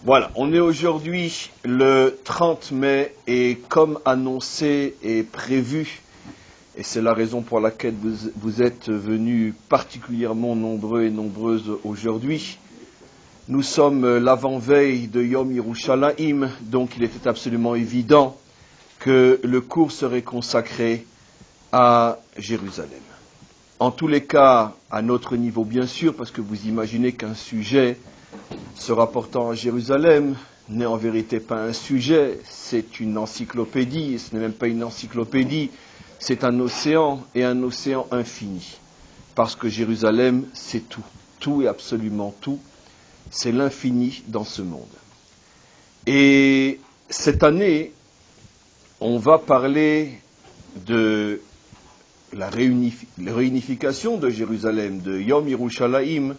Voilà, on est aujourd'hui le 30 mai et comme annoncé et prévu, et c'est la raison pour laquelle vous êtes venus particulièrement nombreux et nombreuses aujourd'hui, nous sommes l'avant-veille de Yom Yerushalayim, donc il était absolument évident que le cours serait consacré à Jérusalem. En tous les cas, à notre niveau bien sûr, parce que vous imaginez qu'un sujet se rapportant à Jérusalem n'est en vérité pas un sujet, c'est une encyclopédie, et ce n'est même pas une encyclopédie, c'est un océan et un océan infini. Parce que Jérusalem, c'est tout et absolument tout, c'est l'infini dans ce monde. Et cette année, on va parler de la réunification de Jérusalem, de Yom Yerushalayim,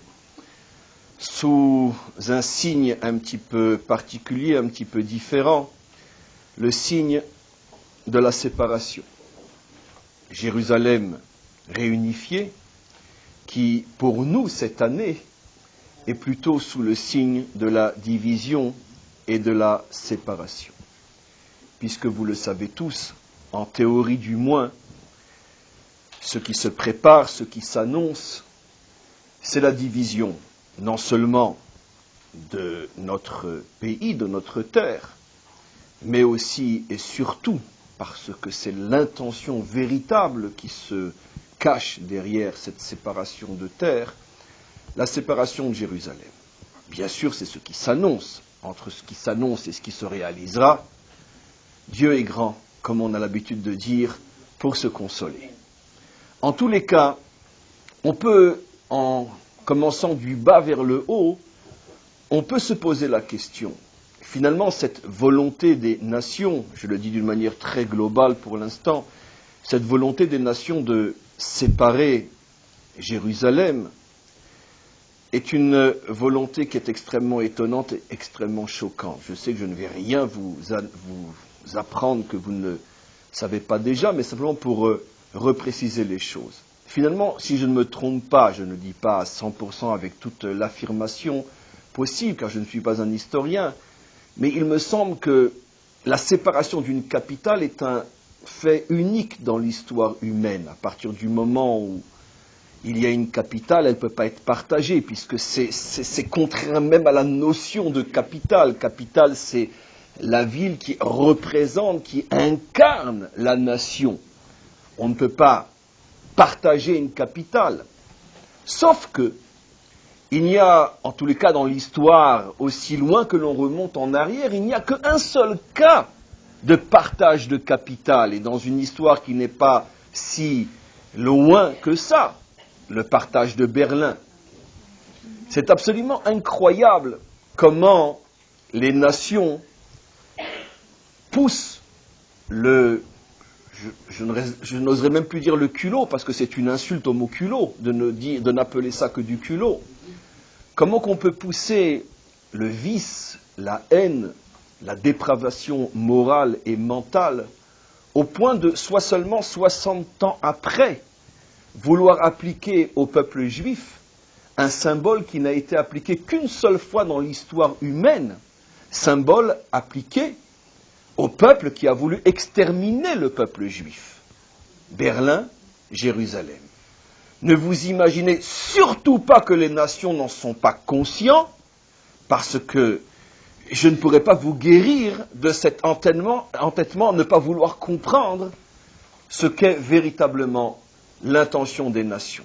sous un signe un petit peu particulier, un petit peu différent, le signe de la séparation. Jérusalem réunifiée, qui pour nous cette année est plutôt sous le signe de la division et de la séparation. Puisque vous le savez tous, en théorie du moins, ce qui se prépare, ce qui s'annonce, c'est la division, non seulement de notre pays, de notre terre, mais aussi et surtout parce que c'est l'intention véritable qui se cache derrière cette séparation de terre, la séparation de Jérusalem. Bien sûr, c'est ce qui s'annonce. Entre ce qui s'annonce et ce qui se réalisera, Dieu est grand, comme on a l'habitude de dire, pour se consoler. En tous les cas, on peut, en commençant du bas vers le haut, on peut se poser la question. Finalement, cette volonté des nations, je le dis d'une manière très globale pour l'instant, cette volonté des nations de séparer Jérusalem est une volonté qui est extrêmement étonnante et extrêmement choquante. Je sais que je ne vais rien vous apprendre que vous ne savez pas déjà, mais simplement pour repréciser les choses. Finalement, si je ne me trompe pas, je ne dis pas à 100% avec toute l'affirmation possible, car je ne suis pas un historien, mais il me semble que la séparation d'une capitale est un fait unique dans l'histoire humaine. À partir du moment où il y a une capitale, elle ne peut pas être partagée, puisque c'est contraire même à la notion de capitale. Capitale, c'est la ville qui représente, qui incarne la nation. On ne peut pas partager une capitale. Sauf que, il n'y a, en tous les cas dans l'histoire, aussi loin que l'on remonte en arrière, il n'y a qu'un seul cas de partage de capitale. Et dans une histoire qui n'est pas si loin que ça, le partage de Berlin. C'est absolument incroyable comment les nations poussent je n'oserais même plus dire le culot, parce que c'est une insulte au mot culot, de n'appeler ça que du culot. Comment qu'on peut pousser le vice, la haine, la dépravation morale et mentale, au point de, soit seulement 60 ans après, vouloir appliquer au peuple juif un symbole qui n'a été appliqué qu'une seule fois dans l'histoire humaine, symbole appliqué au peuple qui a voulu exterminer le peuple juif. Berlin, Jérusalem. Ne vous imaginez surtout pas que les nations n'en sont pas conscients, parce que je ne pourrais pas vous guérir de cet entêtement, ne pas vouloir comprendre ce qu'est véritablement l'intention des nations.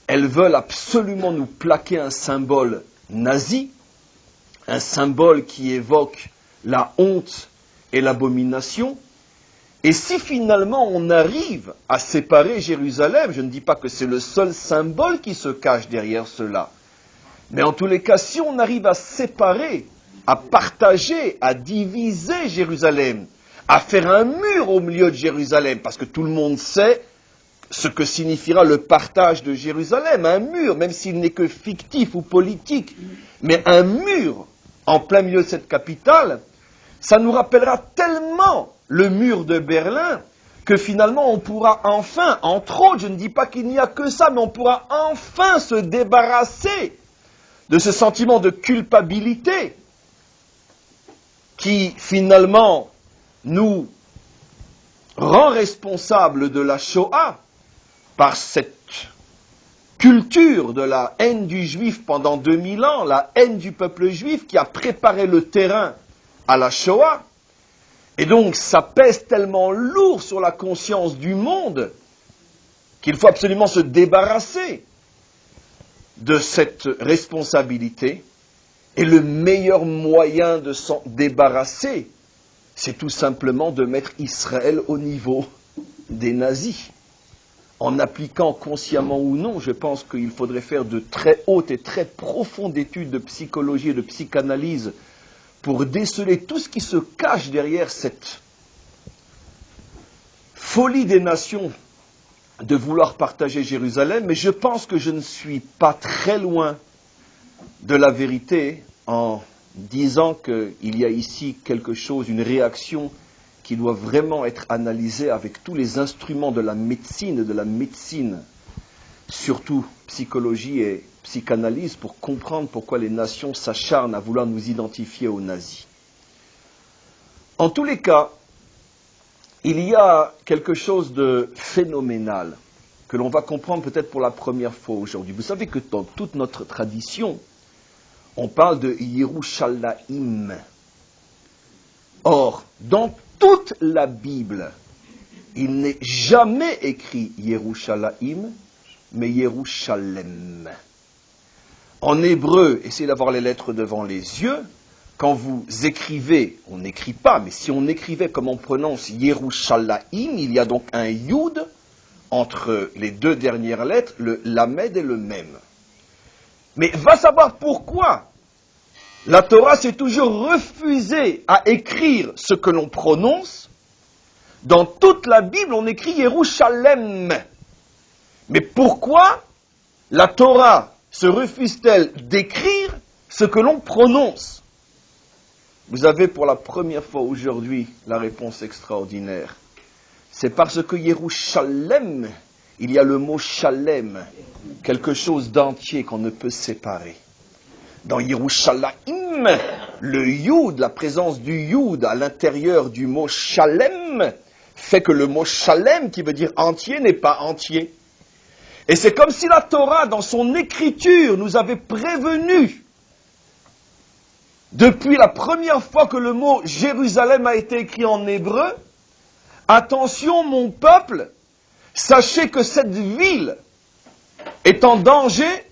Elles veulent absolument nous plaquer un symbole nazi, un symbole qui évoque la honte et l'abomination. Et si finalement on arrive à séparer Jérusalem, je ne dis pas que c'est le seul symbole qui se cache derrière cela, mais en tous les cas, si on arrive à séparer, à partager, à diviser Jérusalem, à faire un mur au milieu de Jérusalem, parce que tout le monde sait ce que signifiera le partage de Jérusalem, un mur, même s'il n'est que fictif ou politique, mais un mur en plein milieu de cette capitale, ça nous rappellera tellement le mur de Berlin que finalement on pourra enfin, entre autres, je ne dis pas qu'il n'y a que ça, mais on pourra enfin se débarrasser de ce sentiment de culpabilité qui finalement nous rend responsables de la Shoah par cette culture de la haine du juif pendant 2000 ans, la haine du peuple juif qui a préparé le terrain à la Shoah. Et donc ça pèse tellement lourd sur la conscience du monde qu'il faut absolument se débarrasser de cette responsabilité. Et le meilleur moyen de s'en débarrasser, c'est tout simplement de mettre Israël au niveau des nazis. En appliquant consciemment ou non, je pense qu'il faudrait faire de très hautes et très profondes études de psychologie et de psychanalyse pour déceler tout ce qui se cache derrière cette folie des nations de vouloir partager Jérusalem. Mais je pense que je ne suis pas très loin de la vérité en disant qu'il y a ici quelque chose, une réaction qui doit vraiment être analysée avec tous les instruments de la médecine, surtout psychologie et psychanalyse, pour comprendre pourquoi les nations s'acharnent à vouloir nous identifier aux nazis. En tous les cas, il y a quelque chose de phénoménal que l'on va comprendre peut-être pour la première fois aujourd'hui. Vous savez que dans toute notre tradition, on parle de Yerushalayim. Or, dans toute la Bible, il n'est jamais écrit Yerushalayim, mais Yerushalem. En hébreu, essayez d'avoir les lettres devant les yeux. Quand vous écrivez, on n'écrit pas, mais si on écrivait comme on prononce Yerushalayim, il y a donc un Yud entre les deux dernières lettres, le Lamed et le Mem. Mais va savoir pourquoi la Torah s'est toujours refusée à écrire ce que l'on prononce. Dans toute la Bible, on écrit Yerushalem. Mais pourquoi la Torah se refuse-t-elle d'écrire ce que l'on prononce? Vous avez pour la première fois aujourd'hui la réponse extraordinaire. C'est parce que Yerushalem, il y a le mot Shalem, quelque chose d'entier qu'on ne peut séparer. Dans Yerushalayim, le Yud, la présence du Yud à l'intérieur du mot Shalem, fait que le mot Shalem, qui veut dire entier, n'est pas entier. Et c'est comme si la Torah, dans son écriture, nous avait prévenu, depuis la première fois que le mot Jérusalem a été écrit en hébreu, attention mon peuple, sachez que cette ville est en danger.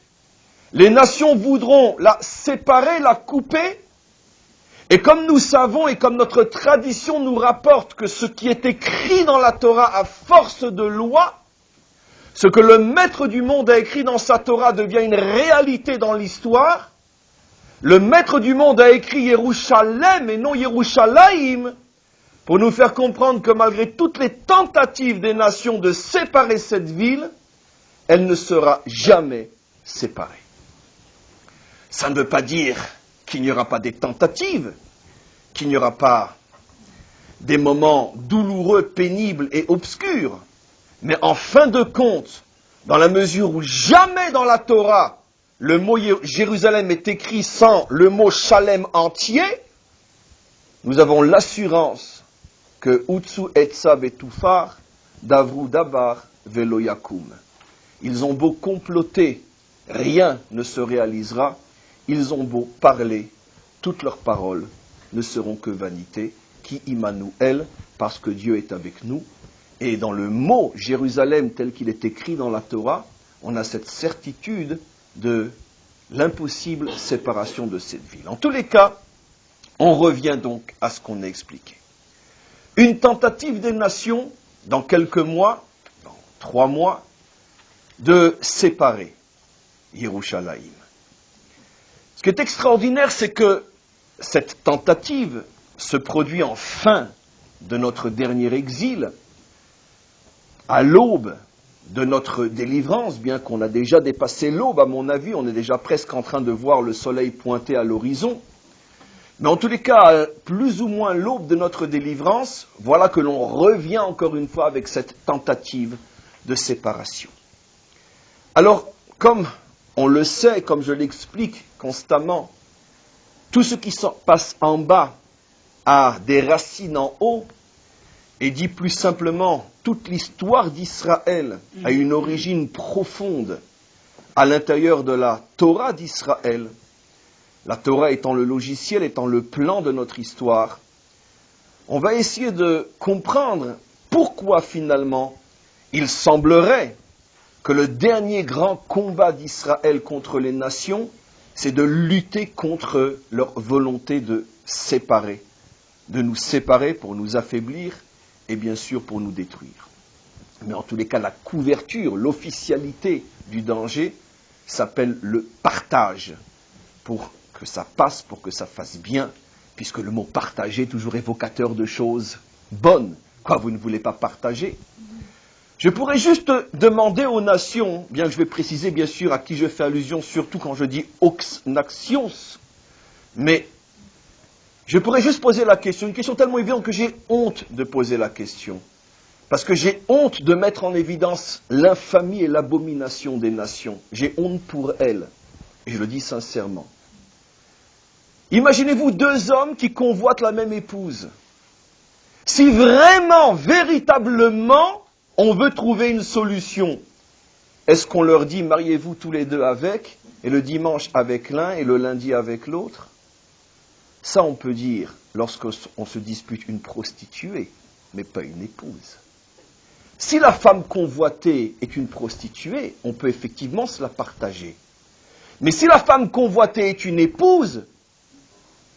Les nations voudront la séparer, la couper. Et comme nous savons et comme notre tradition nous rapporte que ce qui est écrit dans la Torah a force de loi, ce que le maître du monde a écrit dans sa Torah devient une réalité dans l'histoire. Le maître du monde a écrit Yerushalem et non Yerushalayim pour nous faire comprendre que malgré toutes les tentatives des nations de séparer cette ville, elle ne sera jamais séparée. Ça ne veut pas dire qu'il n'y aura pas des tentatives, qu'il n'y aura pas des moments douloureux, pénibles et obscurs. Mais en fin de compte, dans la mesure où jamais dans la Torah, le mot Jérusalem est écrit sans le mot Shalem entier, nous avons l'assurance que Utsu Etza Betufar, Davru Dabar Velo Yakum. Ils ont beau comploter, rien ne se réalisera. Ils ont beau parler, toutes leurs paroles ne seront que vanité. Qui Immanuel, parce que Dieu est avec nous. Et dans le mot Jérusalem tel qu'il est écrit dans la Torah, on a cette certitude de l'impossible séparation de cette ville. En tous les cas, on revient donc à ce qu'on a expliqué. Une tentative des nations, dans quelques mois, dans 3 mois, de séparer Yerushalayim. Ce qui est extraordinaire, c'est que cette tentative se produit en fin de notre dernier exil, à l'aube de notre délivrance, bien qu'on a déjà dépassé l'aube, à mon avis, on est déjà presque en train de voir le soleil pointer à l'horizon. Mais en tous les cas, plus ou moins l'aube de notre délivrance, voilà que l'on revient encore une fois avec cette tentative de séparation. Alors, comme on le sait, comme je l'explique constamment, tout ce qui se passe en bas a des racines en haut, et dit plus simplement, toute l'histoire d'Israël a une origine profonde à l'intérieur de la Torah d'Israël, la Torah étant le logiciel, étant le plan de notre histoire, on va essayer de comprendre pourquoi finalement il semblerait que le dernier grand combat d'Israël contre les nations, c'est de lutter contre leur volonté de séparer, de nous séparer pour nous affaiblir et bien sûr pour nous détruire. Mais en tous les cas, la couverture, l'officialité du danger s'appelle le partage, pour que ça passe, pour que ça fasse bien, puisque le mot partager est toujours évocateur de choses bonnes. Quoi, vous ne voulez pas partager ? Je pourrais juste demander aux nations, bien que je vais préciser bien sûr à qui je fais allusion, surtout quand je dis aux nations, mais je pourrais juste poser la question, une question tellement évidente que j'ai honte de poser la question. Parce que j'ai honte de mettre en évidence l'infamie et l'abomination des nations. J'ai honte pour elles, et je le dis sincèrement. Imaginez-vous deux hommes qui convoitent la même épouse. Si vraiment, véritablement, on veut trouver une solution, est-ce qu'on leur dit mariez-vous tous les deux avec, et le dimanche avec l'un et le lundi avec l'autre? Ça, on peut dire lorsqu'on se dispute une prostituée, mais pas une épouse. Si la femme convoitée est une prostituée, on peut effectivement se la partager. Mais si la femme convoitée est une épouse,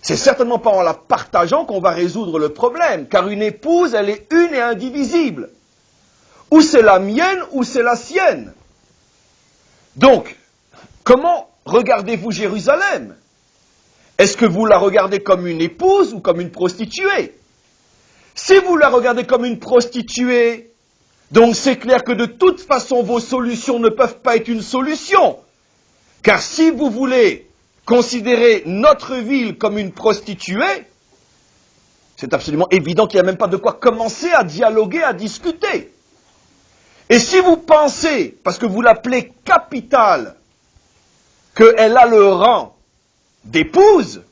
c'est certainement pas en la partageant qu'on va résoudre le problème, car une épouse, elle est une et indivisible. Ou c'est la mienne, ou c'est la sienne. Donc, comment regardez-vous Jérusalem? Est-ce que vous la regardez comme une épouse ou comme une prostituée? Si vous la regardez comme une prostituée, donc c'est clair que de toute façon vos solutions ne peuvent pas être une solution. Car si vous voulez considérer notre ville comme une prostituée, c'est absolument évident qu'il n'y a même pas de quoi commencer à dialoguer, à discuter. Et si vous pensez, parce que vous l'appelez capitale, qu'elle a le rang d'épouse,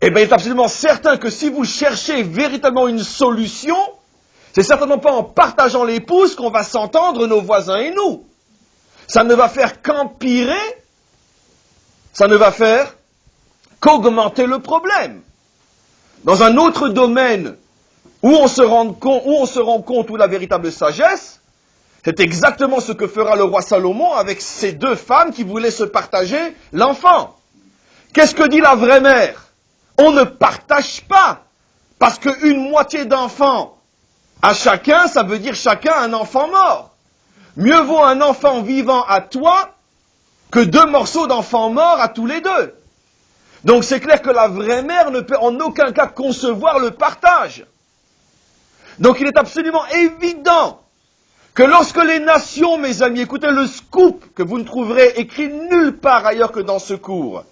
eh bien il est absolument certain que si vous cherchez véritablement une solution, c'est certainement pas en partageant l'épouse qu'on va s'entendre, nos voisins et nous. Ça ne va faire qu'empirer, ça ne va faire qu'augmenter le problème. Dans un autre domaine où on se rend compte où la véritable sagesse, c'est exactement ce que fera le roi Salomon avec ces deux femmes qui voulaient se partager l'enfant. Qu'est-ce que dit la vraie mère? On ne partage pas, parce qu'une moitié d'enfant à chacun, ça veut dire chacun un enfant mort. Mieux vaut un enfant vivant à toi que deux morceaux d'enfants morts à tous les deux. Donc c'est clair que la vraie mère ne peut en aucun cas concevoir le partage. Donc il est absolument évident que lorsque les nations, mes amis, écoutez le scoop que vous ne trouverez écrit nulle part ailleurs que dans ce cours,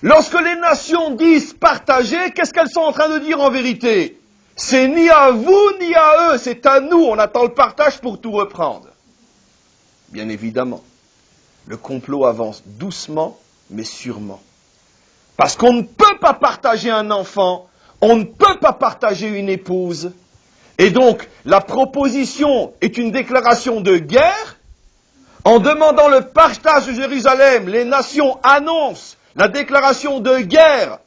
lorsque les nations disent partager, qu'est-ce qu'elles sont en train de dire en vérité? C'est ni à vous ni à eux, c'est à nous, on attend le partage pour tout reprendre. Bien évidemment, le complot avance doucement mais sûrement. Parce qu'on ne peut pas partager un enfant, on ne peut pas partager une épouse. Et donc, la proposition est une déclaration de guerre. En demandant le partage de Jérusalem, les nations annoncent la déclaration de guerre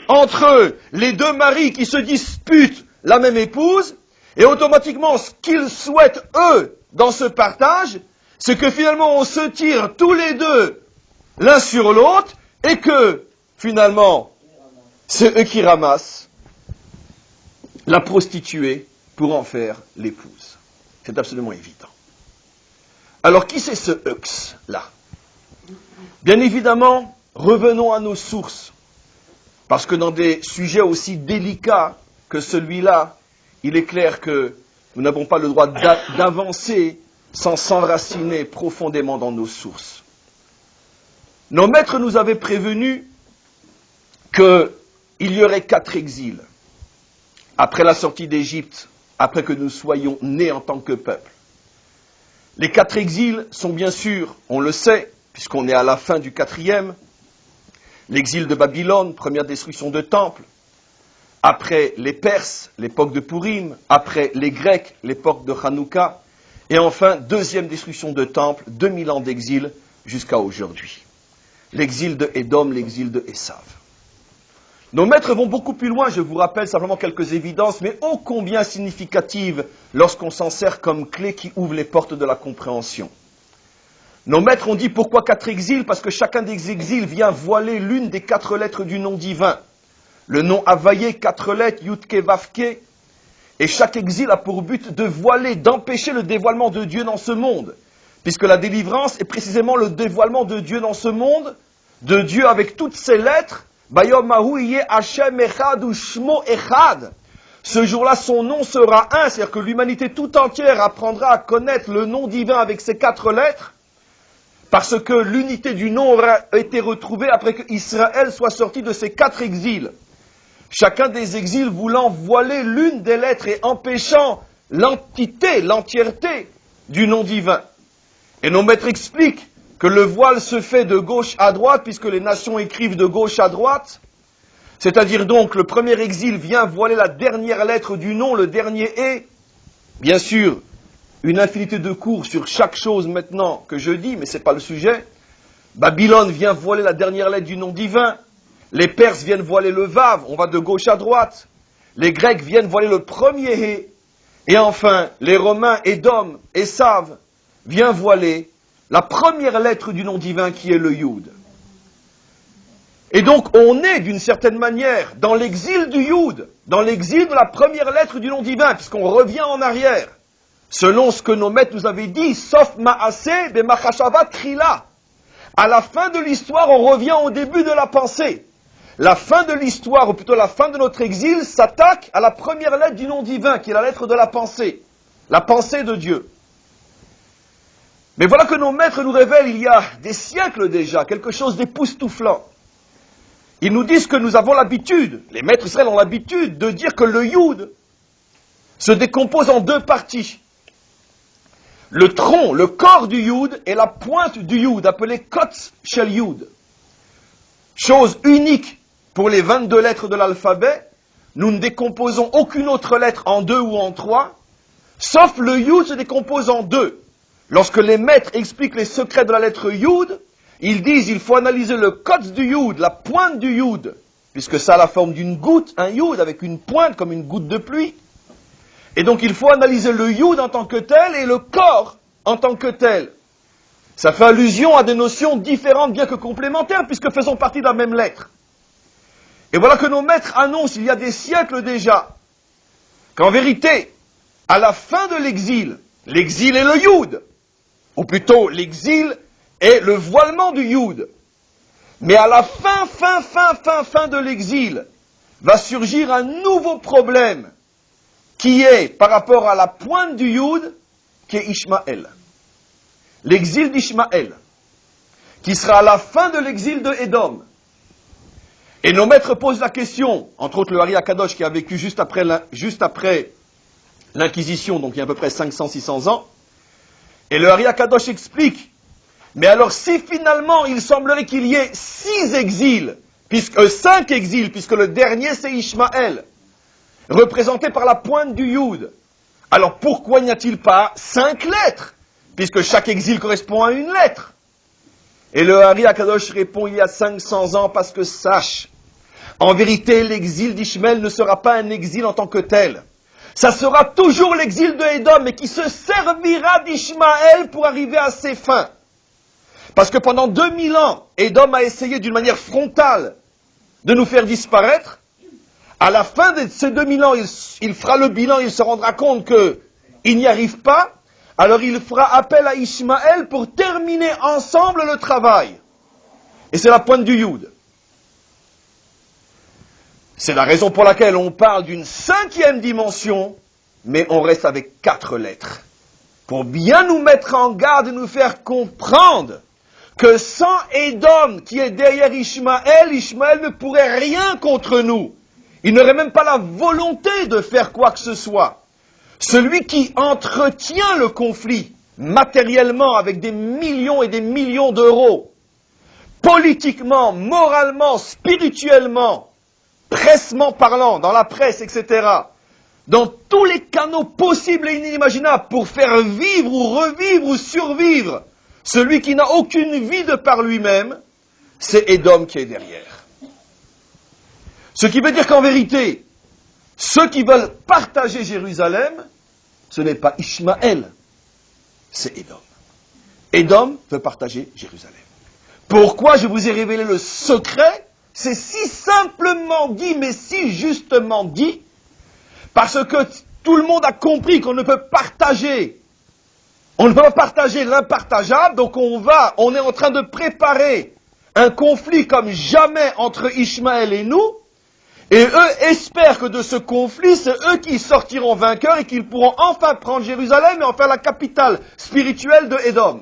entre les deux maris qui se disputent la même épouse. Et automatiquement, ce qu'ils souhaitent, eux, dans ce partage, c'est que finalement on se tire tous les deux l'un sur l'autre et que, finalement, c'est eux qui ramassent la prostituée pour en faire l'épouse. C'est absolument évident. Alors, qui c'est ce Eux-là? Bien évidemment, revenons à nos sources. Parce que dans des sujets aussi délicats que celui-là, il est clair que nous n'avons pas le droit d'avancer sans s'enraciner profondément dans nos sources. Nos maîtres nous avaient prévenus qu'il y aurait 4 exils. Après la sortie d'Égypte, après que nous soyons nés en tant que peuple. Les 4 exils sont bien sûr, on le sait, puisqu'on est à la fin du 4e, l'exil de Babylone, première destruction de temple, après les Perses, l'époque de Purim, après les Grecs, l'époque de Hanouka, et enfin, deuxième destruction de temple, 2000 ans d'exil jusqu'à aujourd'hui. L'exil de Édom, l'exil de Esav. Nos maîtres vont beaucoup plus loin, je vous rappelle simplement quelques évidences, mais ô combien significatives lorsqu'on s'en sert comme clé qui ouvre les portes de la compréhension. Nos maîtres ont dit pourquoi 4 exils? Parce que chacun des exils vient voiler l'une des 4 lettres du nom divin. Le nom Havaïe, 4 lettres, Yudke Vavke, et chaque exil a pour but de voiler, d'empêcher le dévoilement de Dieu dans ce monde, puisque la délivrance est précisément le dévoilement de Dieu dans ce monde, de Dieu avec toutes ses lettres. Ce jour-là, son nom sera un, c'est-à-dire que l'humanité tout entière apprendra à connaître le nom divin avec ses 4 lettres, parce que l'unité du nom aura été retrouvée après que Israël soit sorti de ses 4 exils. Chacun des exils voulant voiler l'une des lettres et empêchant l'entité, l'entièreté du nom divin. Et nos maîtres expliquent que le voile se fait de gauche à droite, puisque les nations écrivent de gauche à droite. C'est-à-dire donc, le premier exil vient voiler la dernière lettre du nom, le dernier est. Bien sûr, une infinité de cours sur chaque chose maintenant que je dis, mais ce n'est pas le sujet. Babylone vient voiler la dernière lettre du nom divin. Les Perses viennent voiler le Vav, on va de gauche à droite. Les Grecs viennent voiler le premier Hé. Et enfin, les Romains, Édom, Esav, viennent voiler la première lettre du nom divin qui est le Yud. Et donc, on est d'une certaine manière dans l'exil du Yud, dans l'exil de la première lettre du nom divin, puisqu'on revient en arrière, selon ce que nos maîtres nous avaient dit, sauf Ma'aseh, Bemachashava Trila. À la fin de l'histoire, on revient au début de la pensée. La fin de l'histoire, ou plutôt la fin de notre exil, s'attaque à la première lettre du nom divin, qui est la lettre de la pensée de Dieu. Mais voilà que nos maîtres nous révèlent, il y a des siècles déjà, quelque chose d'époustouflant. Ils nous disent que nous avons l'habitude, les maîtres Israël ont l'habitude de dire que le Yud se décompose en 2 parties. Le tronc, le corps du Yud et la pointe du Yud, appelée Kotz Shel Yud. Chose unique pour les 22 lettres de l'alphabet, nous ne décomposons aucune autre lettre en 2 ou en 3, sauf le Yud se décompose en 2. Lorsque les maîtres expliquent les secrets de la lettre Yud, ils disent qu'il faut analyser le Kotz du Yud, la pointe du Yud, puisque ça a la forme d'une goutte, un Yud avec une pointe comme une goutte de pluie. Et donc il faut analyser le Yud en tant que tel et le corps en tant que tel. Ça fait allusion à des notions différentes bien que complémentaires puisque faisons partie de la même lettre. Et voilà que nos maîtres annoncent il y a des siècles déjà qu'en vérité, à la fin de l'exil, l'exil est le Yud, ou plutôt l'exil est le voilement du Yud. Mais à la fin de l'exil, va surgir un nouveau problème qui est, par rapport à la pointe du Yud, qui est Ishmaël. L'exil d'Ishmaël, qui sera à la fin de l'exil de Édom. Et nos maîtres posent la question, entre autres le Ari Akadosh qui a vécu juste après l'Inquisition, donc il y a à peu près 500-600 ans, et le Ari Akadosh explique, mais alors si finalement il semblerait qu'il y ait 5 exils, puisque le dernier c'est Ishmaël, représenté par la pointe du Yud, alors pourquoi n'y a-t-il pas 5 lettres, puisque chaque exil correspond à une lettre? Et le Ari Akadosh répond, il y a 500 ans, parce que sache, en vérité, l'exil d'Ishmaël ne sera pas un exil en tant que tel. Ça sera toujours l'exil de Édom, mais qui se servira d'Ishmaël pour arriver à ses fins. Parce que pendant 2000 ans, Édom a essayé d'une manière frontale de nous faire disparaître. À la fin de ces 2000 ans, il fera le bilan, il se rendra compte qu'il n'y arrive pas. Alors il fera appel à Ishmaël pour terminer ensemble le travail. Et c'est la pointe du Yud. C'est la raison pour laquelle on parle d'une 5e dimension, mais on reste avec 4 lettres. Pour bien nous mettre en garde et nous faire comprendre que sans Édom qui est derrière Ishmaël, Ishmaël ne pourrait rien contre nous. Il n'aurait même pas la volonté de faire quoi que ce soit. Celui qui entretient le conflit matériellement avec des millions et des millions d'euros, politiquement, moralement, spirituellement, pressement parlant, dans la presse, etc., dans tous les canaux possibles et inimaginables pour faire vivre ou revivre ou survivre celui qui n'a aucune vie de par lui-même, c'est Édom qui est derrière. Ce qui veut dire qu'en vérité, ceux qui veulent partager Jérusalem, ce n'est pas Ishmaël, c'est Édom. Édom veut partager Jérusalem. Pourquoi je vous ai révélé le secret? C'est si simplement dit, mais si justement dit, parce que tout le monde a compris qu'on ne peut partager, on ne peut pas partager l'impartageable, donc on est en train de préparer un conflit comme jamais entre Ishmaël et nous, et eux espèrent que de ce conflit, c'est eux qui sortiront vainqueurs et qu'ils pourront enfin prendre Jérusalem et en faire la capitale spirituelle de Édom.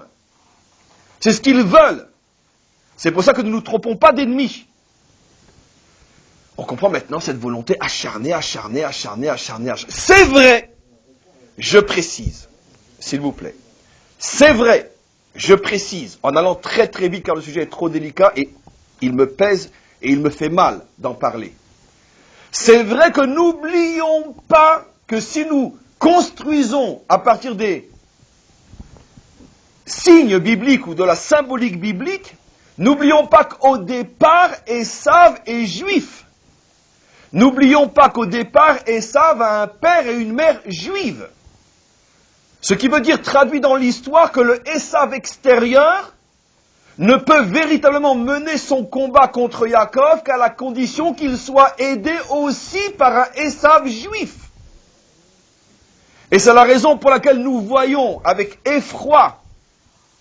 C'est ce qu'ils veulent. C'est pour ça que nous ne nous trompons pas d'ennemis. On comprend maintenant cette volonté acharnée. C'est vrai, je précise, s'il vous plaît. C'est vrai, je précise, en allant très très vite car le sujet est trop délicat et il me pèse et il me fait mal d'en parler. C'est vrai que n'oublions pas que si nous construisons à partir des signes bibliques ou de la symbolique biblique, n'oublions pas qu'au départ, Ésav est juif. N'oublions pas qu'au départ, Ésav a un père et une mère juive. Ce qui veut dire, traduit dans l'histoire, que le Ésav extérieur ne peut véritablement mener son combat contre Yaakov qu'à la condition qu'il soit aidé aussi par un Ésav juif. Et c'est la raison pour laquelle nous voyons avec effroi,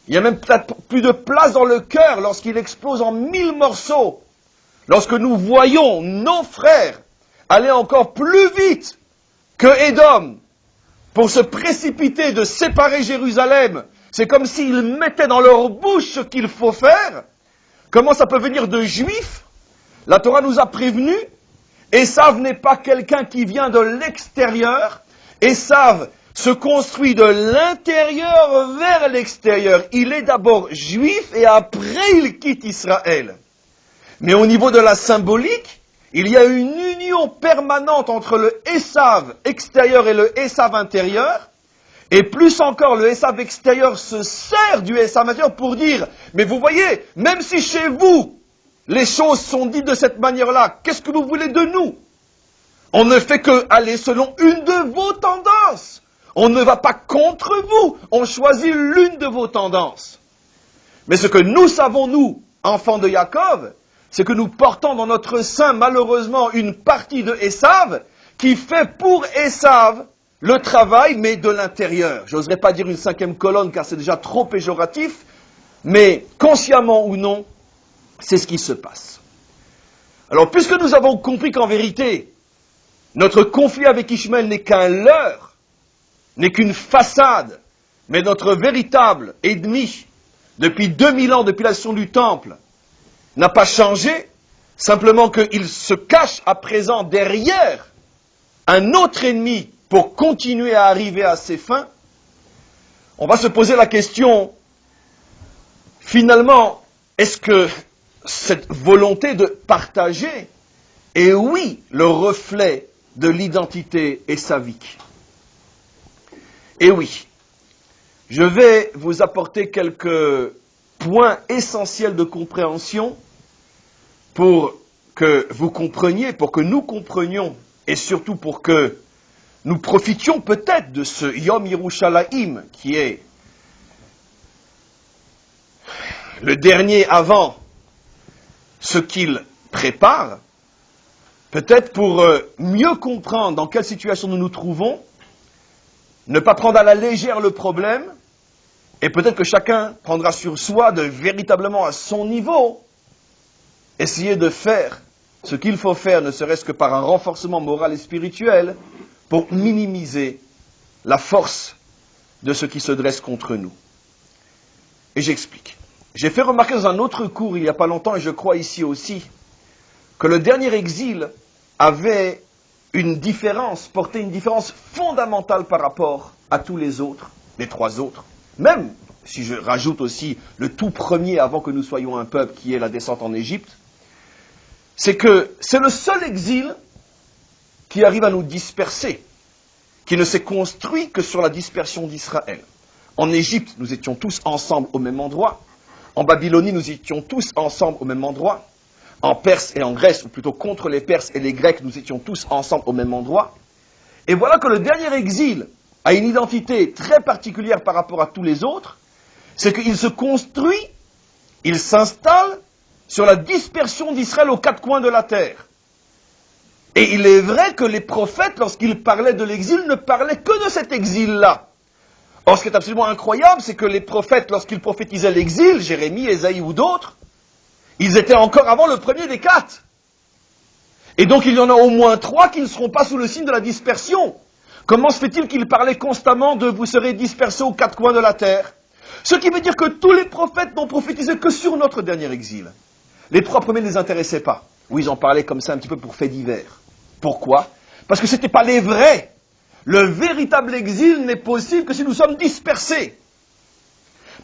il y a même peut-être plus de place dans le cœur lorsqu'il explose en 1000 morceaux, lorsque nous voyons nos frères aller encore plus vite que Édom pour se précipiter de séparer Jérusalem. C'est comme s'ils mettaient dans leur bouche ce qu'il faut faire. Comment ça peut venir de juifs? La Torah nous a prévenus. Ésav n'est pas quelqu'un qui vient de l'extérieur. Ésav se construit de l'intérieur vers l'extérieur. Il est d'abord juif et après il quitte Israël. Mais au niveau de la symbolique, il y a une union permanente entre le Ésav extérieur et le Ésav intérieur. Et plus encore, le Ésav extérieur se sert du Ésav intérieur pour dire, mais vous voyez, même si chez vous, les choses sont dites de cette manière-là, qu'est-ce que vous voulez de nous? On ne fait que aller selon une de vos tendances. On ne va pas contre vous, on choisit l'une de vos tendances. Mais ce que nous savons, nous, enfants de Yaakov, c'est que nous portons dans notre sein, malheureusement, une partie de Ésav qui fait pour Ésav le travail, mais de l'intérieur. Je n'oserais pas dire une cinquième colonne, car c'est déjà trop péjoratif, mais consciemment ou non, c'est ce qui se passe. Alors, puisque nous avons compris qu'en vérité, notre conflit avec Ishmaël n'est qu'un leurre, n'est qu'une façade, mais notre véritable ennemi, depuis 2000 ans, depuis la destruction du temple, n'a pas changé, simplement qu'il se cache à présent derrière un autre ennemi pour continuer à arriver à ses fins, on va se poser la question, finalement, est-ce que cette volonté de partager est, oui, le reflet de l'identité ésavique? Et oui, je vais vous apporter quelques points essentiels de compréhension pour que vous compreniez, pour que nous comprenions, et surtout pour que nous profitions peut-être de ce Yom Yerushalayim, qui est le dernier avant ce qu'il prépare, peut-être pour mieux comprendre dans quelle situation nous nous trouvons, ne pas prendre à la légère le problème, et peut-être que chacun prendra sur soi de véritablement à son niveau, essayer de faire ce qu'il faut faire, ne serait-ce que par un renforcement moral et spirituel, pour minimiser la force de ce qui se dresse contre nous. Et j'explique. J'ai fait remarquer dans un autre cours il n'y a pas longtemps, et je crois ici aussi, que le dernier exil avait portait une différence fondamentale par rapport à tous les autres, les trois autres, même si je rajoute aussi le tout premier avant que nous soyons un peuple qui est la descente en Égypte, c'est que c'est le seul exil qui arrive à nous disperser, qui ne s'est construit que sur la dispersion d'Israël. En Égypte, nous étions tous ensemble au même endroit. En Babylonie, nous étions tous ensemble au même endroit. En Perse et en Grèce, ou plutôt contre les Perses et les Grecs, nous étions tous ensemble au même endroit. Et voilà que le dernier exil a une identité très particulière par rapport à tous les autres, c'est qu'il se construit, il s'installe sur la dispersion d'Israël aux quatre coins de la terre. Et il est vrai que les prophètes, lorsqu'ils parlaient de l'exil, ne parlaient que de cet exil-là. Or, ce qui est absolument incroyable, c'est que les prophètes, lorsqu'ils prophétisaient l'exil, Jérémie, Ésaïe ou d'autres, ils étaient encore avant le premier des quatre. Et donc, il y en a au moins 3 qui ne seront pas sous le signe de la dispersion. Comment se fait-il qu'ils parlaient constamment de « vous serez dispersés aux quatre coins de la terre » ? Ce qui veut dire que tous les prophètes n'ont prophétisé que sur notre dernier exil. Les 3 premiers ne les intéressaient pas. Oui, ils en parlaient comme ça un petit peu pour fait divers. Pourquoi ? Parce que ce n'étaient pas les vrais. Le véritable exil n'est possible que si nous sommes dispersés.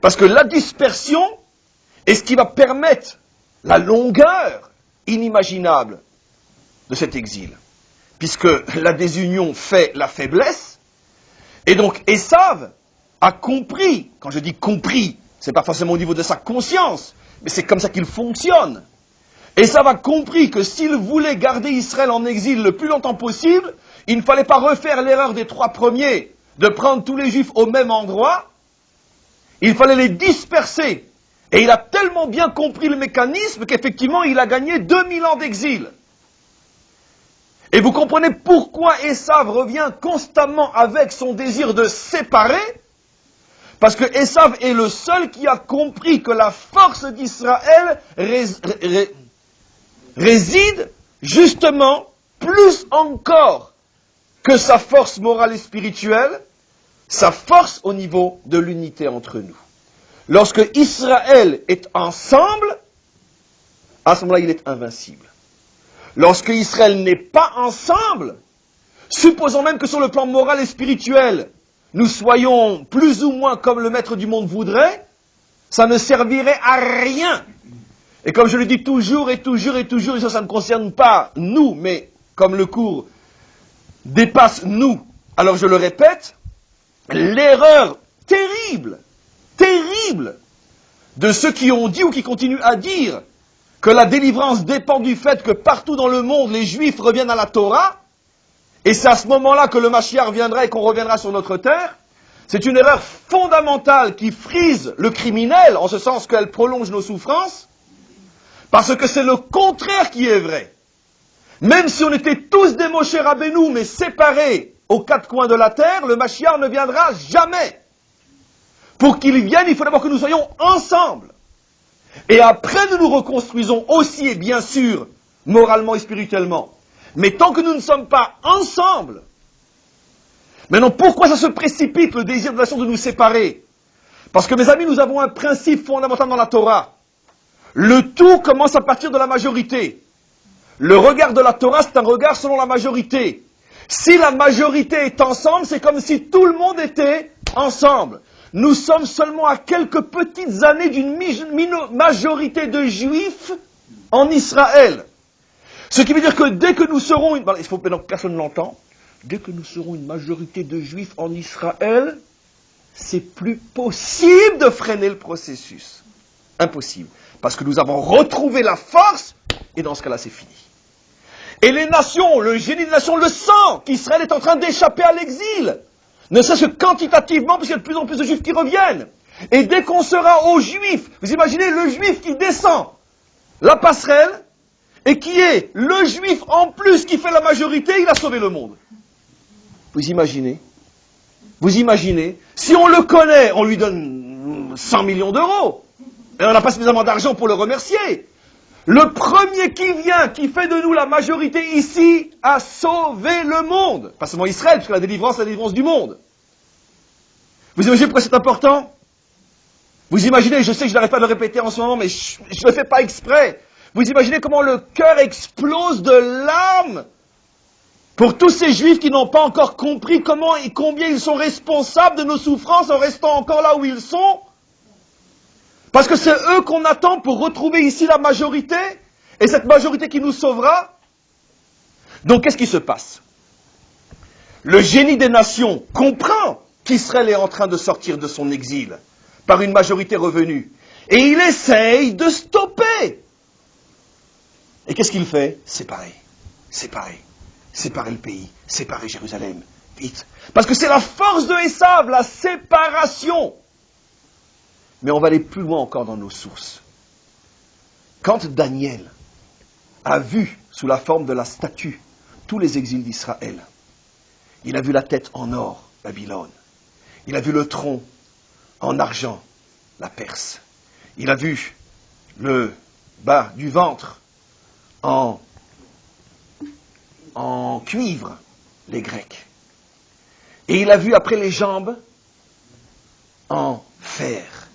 Parce que la dispersion est ce qui va permettre la longueur inimaginable de cet exil. Puisque la désunion fait la faiblesse. Et donc Esav a compris, quand je dis compris, c'est pas forcément au niveau de sa conscience, mais c'est comme ça qu'il fonctionne. Esav a compris que s'il voulait garder Israël en exil le plus longtemps possible, il ne fallait pas refaire l'erreur des 3 premiers, de prendre tous les Juifs au même endroit, il fallait les disperser. Et il a tellement bien compris le mécanisme qu'effectivement il a gagné 2000 ans d'exil. Et vous comprenez pourquoi Esav revient constamment avec son désir de séparer? Parce que Esav est le seul qui a compris que la force d'Israël réside justement plus encore que sa force morale et spirituelle, sa force au niveau de l'unité entre nous. Lorsque Israël est ensemble, à ce moment-là, il est invincible. Lorsque Israël n'est pas ensemble, supposons même que sur le plan moral et spirituel, nous soyons plus ou moins comme le maître du monde voudrait, ça ne servirait à rien. Et comme je le dis toujours et toujours et toujours, et ça ne concerne pas nous, mais comme le cours dépasse nous, alors je le répète, l'erreur terrible, terrible, de ceux qui ont dit ou qui continuent à dire que la délivrance dépend du fait que partout dans le monde, les Juifs reviennent à la Torah, et c'est à ce moment-là que le Mashiach viendra et qu'on reviendra sur notre terre, c'est une erreur fondamentale qui frise le criminel, en ce sens qu'elle prolonge nos souffrances, parce que c'est le contraire qui est vrai. Même si on était tous des Moshe Rabbeinu, mais séparés aux 4 coins de la terre, le Mashiach ne viendra jamais. Pour qu'il vienne, il faut d'abord que nous soyons ensemble. Et après, nous nous reconstruisons aussi, et bien sûr, moralement et spirituellement. Mais tant que nous ne sommes pas ensemble, maintenant, pourquoi ça se précipite, le désir de la nation de nous séparer? Parce que, mes amis, nous avons un principe fondamental dans la Torah. Le tout commence à partir de la majorité. Le regard de la Torah, c'est un regard selon la majorité. Si la majorité est ensemble, c'est comme si tout le monde était ensemble. Nous sommes seulement à quelques petites années d'une majorité de Juifs en Israël. Ce qui veut dire que dès que nous serons, il faut que personne ne l'entend, dès que nous serons une majorité de Juifs en Israël, c'est plus possible de freiner le processus. Impossible. Parce que nous avons retrouvé la force, et dans ce cas-là, c'est fini. Et les nations, le génie des nations le sent, qu'Israël est en train d'échapper à l'exil. Ne serait-ce que quantitativement, parce qu'il y a de plus en plus de Juifs qui reviennent. Et dès qu'on sera aux Juifs, vous imaginez le Juif qui descend la passerelle, et qui est le Juif en plus qui fait la majorité, il a sauvé le monde. Vous imaginez? Vous imaginez? Si on le connaît, on lui donne 100 millions d'euros. Et on n'a pas suffisamment d'argent pour le remercier. Le premier qui vient, qui fait de nous la majorité ici, a sauvé le monde. Pas seulement Israël, parce que la délivrance, c'est la délivrance du monde. Vous imaginez pourquoi c'est important? Vous imaginez, je sais que je n'arrête pas de le répéter en ce moment, mais je ne le fais pas exprès. Vous imaginez comment le cœur explose de larmes pour tous ces Juifs qui n'ont pas encore compris comment et combien ils sont responsables de nos souffrances en restant encore là où ils sont? Parce que c'est eux qu'on attend pour retrouver ici la majorité, Et cette majorité qui nous sauvera. Donc qu'est-ce qui se passe? Le génie des nations comprend qu'Israël est en train de sortir de son exil par une majorité revenue. Et il essaye de stopper. Et qu'est-ce qu'il fait? Séparer le pays, séparer Jérusalem, vite. Parce que c'est la force de Esav, la séparation. Mais on va aller plus loin encore dans nos sources. Quand Daniel a vu, sous la forme de la statue, tous les exils d'Israël, il a vu la tête en or, Babylone. Il a vu le tronc en argent, la Perse. Il a vu le bas du ventre en cuivre, les Grecs. Et il a vu après les jambes en fer.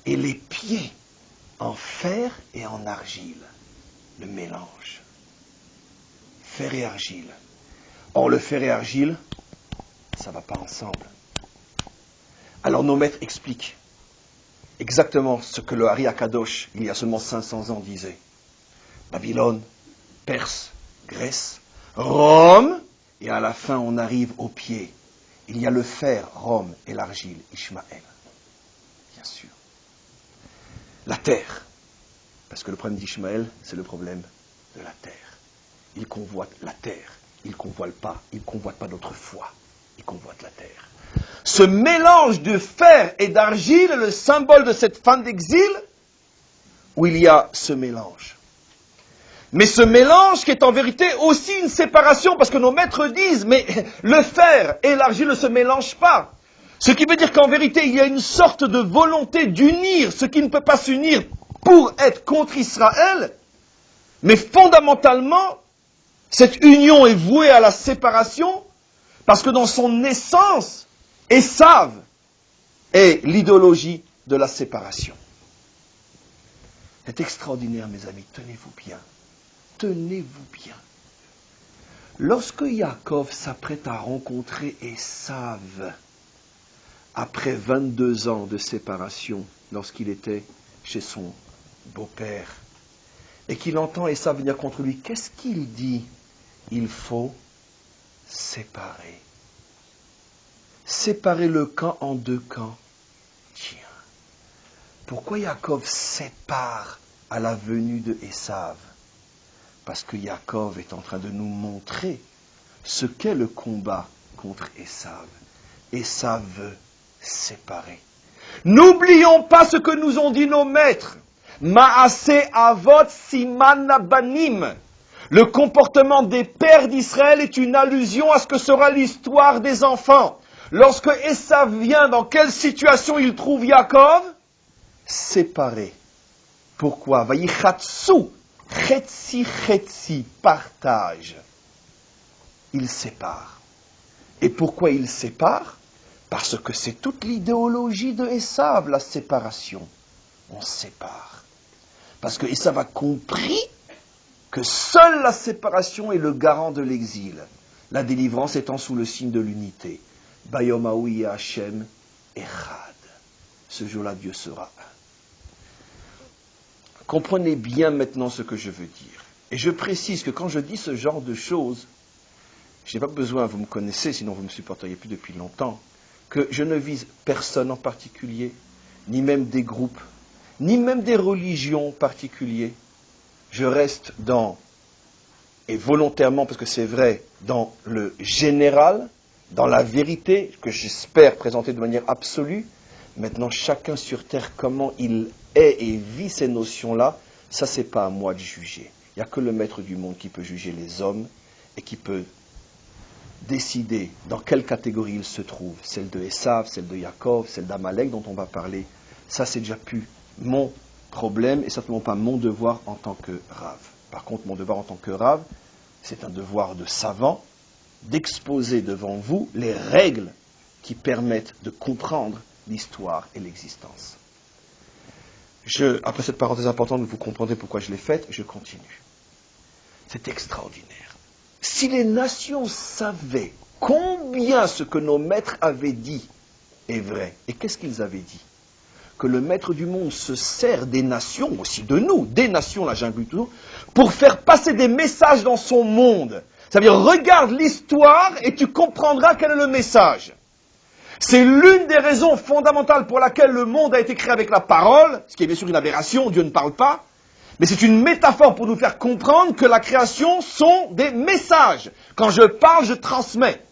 Et les pieds en fer et en argile. Le mélange. Fer et argile. Or, le fer et argile, ça ne va pas ensemble. Alors nos maîtres expliquent exactement ce que le Hari Akadosh, il y a seulement 500 ans, disait. Babylone, Perse, Grèce, Rome, et à la fin on arrive au pied. Il y a le fer, Rome, et l'argile, Ishmaël. Bien sûr. La terre. Parce que le problème d'Ishmaël, c'est le problème de la terre. Il convoite la terre. Il ne convoite pas notre foi. Il convoite la terre. Ce mélange de fer et d'argile est le symbole de cette fin d'exil où il y a ce mélange. Mais ce mélange qui est en vérité aussi une séparation, parce que nos maîtres disent, mais le fer et l'argile ne se mélangent pas. Ce qui veut dire qu'en vérité, il y a une sorte de volonté d'unir ce qui ne peut pas s'unir pour être contre Israël, mais fondamentalement, cette union est vouée à la séparation, parce que dans son essence, Esav est l'idéologie de la séparation. C'est extraordinaire, mes amis, tenez-vous bien. Tenez-vous bien. Lorsque Yaakov s'apprête à rencontrer Esav, après 22 ans de séparation, lorsqu'il était chez son beau-père, et qu'il entend Esav venir contre lui, qu'est-ce qu'il dit? Il faut séparer. Séparer le camp en deux camps. Tiens, pourquoi Yaakov sépare à la venue de Esav? Parce que Yaakov est en train de nous montrer ce qu'est le combat contre Esav. Esav veut séparer. N'oublions pas ce que nous ont dit nos maîtres. Maaseh avot siman banim. Le comportement des pères d'Israël est une allusion à ce que sera l'histoire des enfants. Lorsque Esav vient, dans quelle situation il trouve Yaakov? Séparé. Pourquoi? Vayichatsu, chetzi, partage. Il sépare. Et pourquoi il sépare? Parce que c'est toute l'idéologie de Esav, la séparation. On sépare. Parce que Esav a compris que seule la séparation est le garant de l'exil. La délivrance étant sous le signe de l'unité. Bayomaoui Hashem Echad. Ce jour-là, Dieu sera un. Comprenez bien maintenant ce que je veux dire. Et je précise que quand je dis ce genre de choses, je n'ai pas besoin, vous me connaissez, sinon vous ne me supporteriez plus depuis longtemps, que je ne vise personne en particulier, ni même des groupes, ni même des religions particulières. Je reste dans, et volontairement parce que c'est vrai, dans le général, dans la vérité, que j'espère présenter de manière absolue. Maintenant, chacun sur terre, comment il est et vit ces notions-là, ça, c'est pas à moi de juger. Il n'y a que le maître du monde qui peut juger les hommes et qui peut décider dans quelle catégorie il se trouve. Celle de Esav, celle de Yaakov, celle d'Amalek dont on va parler. Ça, c'est déjà plus mon problème et certainement pas mon devoir en tant que Rav. Par contre, mon devoir en tant que Rav, c'est un devoir de savant d'exposer devant vous les règles qui permettent de comprendre l'histoire et l'existence. Après cette parenthèse importante, vous comprendrez pourquoi je l'ai faite, je continue. C'est extraordinaire. Si les nations savaient combien ce que nos maîtres avaient dit est vrai, et qu'est-ce qu'ils avaient dit? que le maître du monde se sert des nations, aussi de nous, des nations, là j'inclus tout, pour faire passer des messages dans son monde. Ça veut dire, regarde l'histoire et tu comprendras quel est le message. C'est l'une des raisons fondamentales pour laquelle le monde a été créé avec la parole, ce qui est bien sûr une aberration, Dieu ne parle pas, mais c'est une métaphore pour nous faire comprendre que la création sont des messages. Quand je parle, je transmets.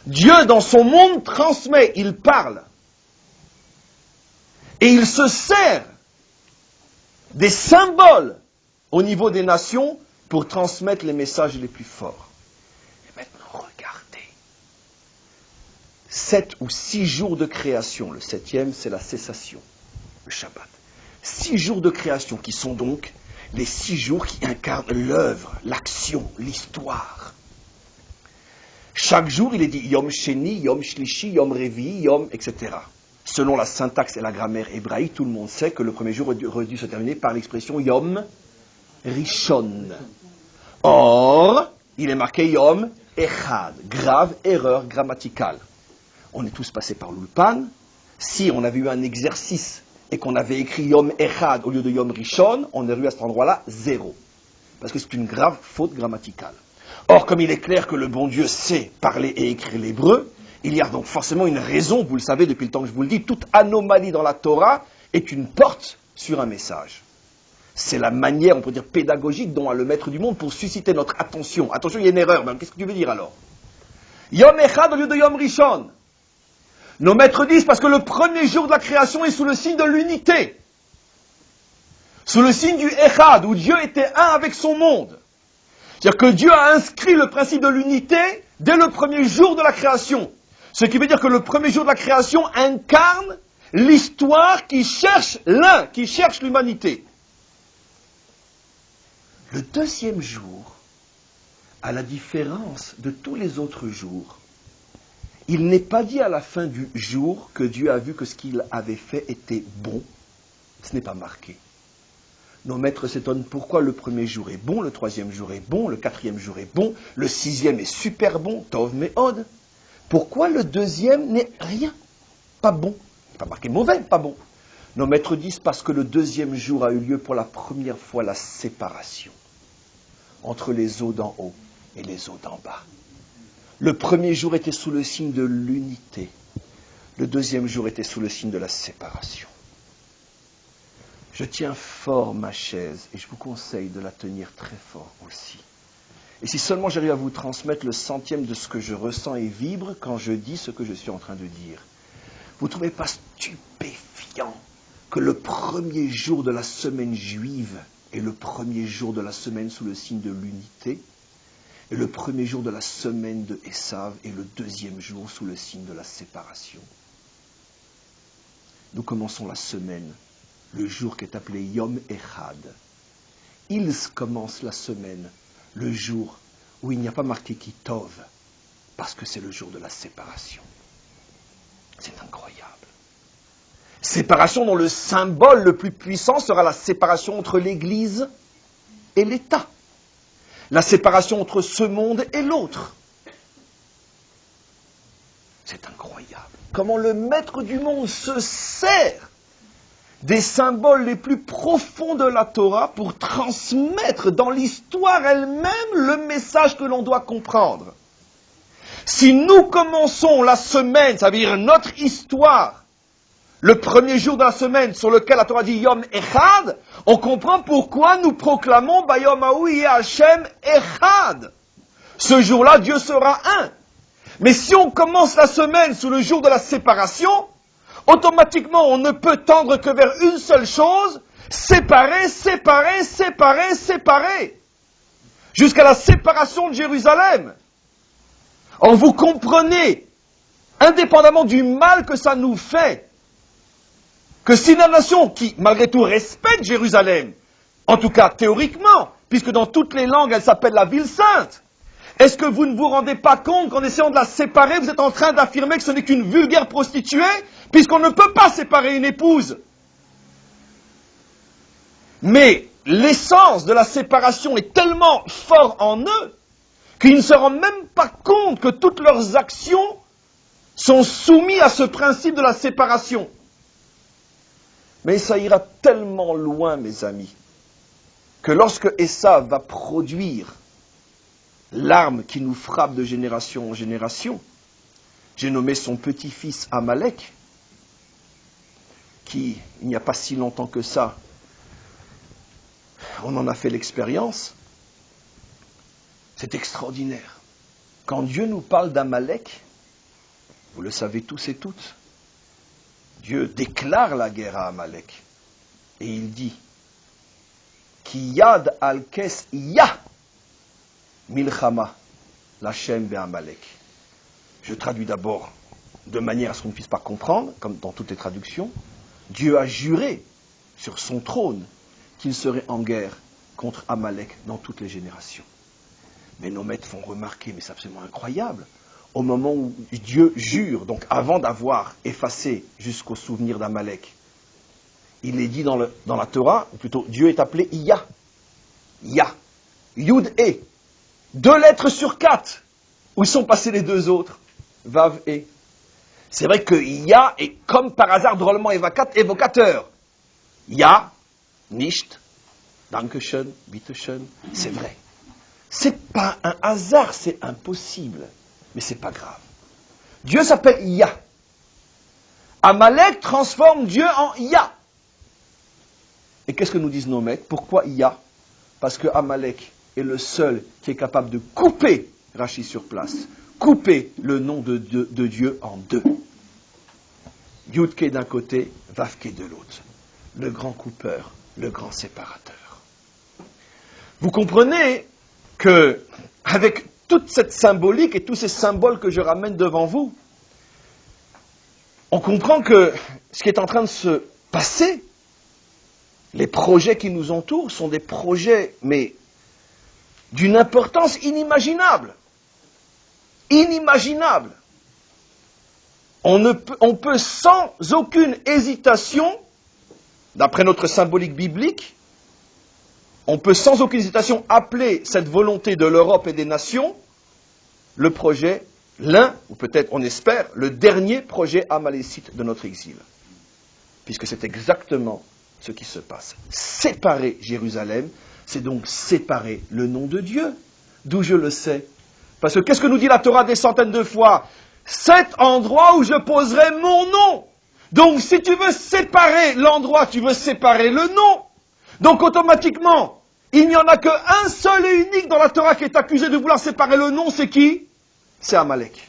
Dieu, dans son monde, transmet, il parle. Et il se sert des symboles au niveau des nations pour transmettre les messages les plus forts. Et maintenant, regardez. 7 ou 6 jours de création. Le 7e, c'est la cessation, le Shabbat. 6 jours de création qui sont donc les 6 jours qui incarnent l'œuvre, l'action, l'histoire. Chaque jour, il est dit Yom Sheni, Yom Shlishi, Yom Revi, Yom, etc. Selon la syntaxe et la grammaire hébraïque, tout le monde sait que le premier jour aurait dû se terminer par l'expression Yom Rishon. Or, il est marqué Yom Echad. Grave erreur grammaticale. On est tous passés par l'Ulpan. Si on avait eu un exercice et qu'on avait écrit Yom Echad au lieu de Yom Rishon, on aurait eu à cet endroit-là 0. Parce que c'est une grave faute grammaticale. Or, comme il est clair que le bon Dieu sait parler et écrire l'hébreu, il y a donc forcément une raison, vous le savez depuis le temps que je vous le dis, toute anomalie dans la Torah est une porte sur un message. C'est la manière, on peut dire, pédagogique dont a le maître du monde pour susciter notre attention. Attention, il y a une erreur, mais qu'est-ce que tu veux dire alors? Yom Echad au lieu de Yom Rishon. Nos maîtres disent parce que le premier jour de la création est sous le signe de l'unité. Sous le signe du Echad, où Dieu était un avec son monde. C'est-à-dire que Dieu a inscrit le principe de l'unité dès le premier jour de la création. Ce qui veut dire que le premier jour de la création incarne l'histoire qui cherche l'un, qui cherche l'humanité. Le deuxième jour, à la différence de tous les autres jours, il n'est pas dit à la fin du jour que Dieu a vu que ce qu'il avait fait était bon. Ce n'est pas marqué. Nos maîtres s'étonnent pourquoi le premier jour est bon, le troisième jour est bon, le quatrième jour est bon, le sixième est super bon, Tov Me'od. Pourquoi le deuxième n'est rien, pas bon? Pas marqué mauvais, pas bon. Nos maîtres disent parce que le deuxième jour a eu lieu pour la première fois la séparation entre les eaux d'en haut et les eaux d'en bas. Le premier jour était sous le signe de l'unité. Le deuxième jour était sous le signe de la séparation. Je tiens fort ma chaise et je vous conseille de la tenir très fort aussi. Et si seulement j'arrive à vous transmettre le centième de ce que je ressens et vibre quand je dis ce que je suis en train de dire, vous ne trouvez pas stupéfiant que le premier jour de la semaine juive est le premier jour de la semaine sous le signe de l'unité, et le premier jour de la semaine de Esav est le deuxième jour sous le signe de la séparation. Nous commençons la semaine, le jour qui est appelé Yom Echad. Ils commencent la semaine, le jour où il n'y a pas marqué Kitov, parce que c'est le jour de la séparation. C'est incroyable. Séparation dont le symbole le plus puissant sera la séparation entre l'Église et l'État. La séparation entre ce monde et l'autre. C'est incroyable. Comment le maître du monde se sert des symboles les plus profonds de la Torah pour transmettre dans l'histoire elle-même le message que l'on doit comprendre. Si nous commençons la semaine, ça veut dire notre histoire, le premier jour de la semaine sur lequel la Torah dit Yom Echad, on comprend pourquoi nous proclamons Bayom Haou Hashem Echad. Ce jour-là, Dieu sera un. Mais si on commence la semaine sous le jour de la séparation, automatiquement on ne peut tendre que vers une seule chose, séparer, séparer, séparer, séparer. Jusqu'à la séparation de Jérusalem. Or vous comprenez, indépendamment du mal que ça nous fait, que si la nation qui, malgré tout, respecte Jérusalem, en tout cas théoriquement, puisque dans toutes les langues, elle s'appelle la ville sainte, est-ce que vous ne vous rendez pas compte qu'en essayant de la séparer, vous êtes en train d'affirmer que ce n'est qu'une vulgaire prostituée, puisqu'on ne peut pas séparer une épouse? Mais l'essence de la séparation est tellement fort en eux, qu'ils ne se rendent même pas compte que toutes leurs actions sont soumises à ce principe de la séparation. Mais ça ira tellement loin, mes amis, que lorsque Esav va produire l'arme qui nous frappe de génération en génération, j'ai nommé son petit-fils Amalek, qui, il n'y a pas si longtemps que ça, on en a fait l'expérience. C'est extraordinaire. Quand Dieu nous parle d'Amalek, vous le savez tous et toutes, Dieu déclare la guerre à Amalek. Et il dit, Ki yad al kes ya milchama l'Hachem be'Amalek. Je traduis d'abord de manière à ce qu'on ne puisse pas comprendre, comme dans toutes les traductions. Dieu a juré sur son trône qu'il serait en guerre contre Amalek dans toutes les générations. Mais nos maîtres font remarquer, mais c'est absolument incroyable, au moment où Dieu jure, donc avant d'avoir effacé jusqu'au souvenir d'Amalek, il est dit dans la Torah, ou plutôt Dieu est appelé Ya. Ya. Yud E. 2 lettres sur 4. Où sont passés les 2 autres? Vav E. C'est vrai que Ya est comme par hasard drôlement évocateur. Ya, nicht, dankeschön, bitteschön, c'est vrai. C'est pas un hasard, c'est impossible. Mais c'est pas grave. Dieu s'appelle Ya. Amalek transforme Dieu en Ya. Et qu'est-ce que nous disent nos maîtres? Pourquoi Ya? Parce que Amalek est le seul qui est capable de couper, Rachid sur place, couper le nom de Dieu en 2. Yudke d'un côté, Vavke de l'autre. Le grand coupeur, le grand séparateur. Vous comprenez que, avec toute cette symbolique et tous ces symboles que je ramène devant vous, on comprend que ce qui est en train de se passer, les projets qui nous entourent sont des projets, mais d'une importance inimaginable. Inimaginable. On peut sans aucune hésitation, d'après notre symbolique biblique, on peut sans aucune hésitation appeler cette volonté de l'Europe et des nations le projet, l'un, ou peut-être on espère, le dernier projet amalécite de notre exil. Puisque c'est exactement ce qui se passe. Séparer Jérusalem, c'est donc séparer le nom de Dieu. D'où je le sais? Parce que qu'est-ce que nous dit la Torah des centaines de fois? Cet endroit où je poserai mon nom. Donc si tu veux séparer l'endroit, tu veux séparer le nom. Donc automatiquement, il n'y en a qu'un seul et unique dans la Torah qui est accusé de vouloir séparer le nom, c'est qui? C'est Amalek.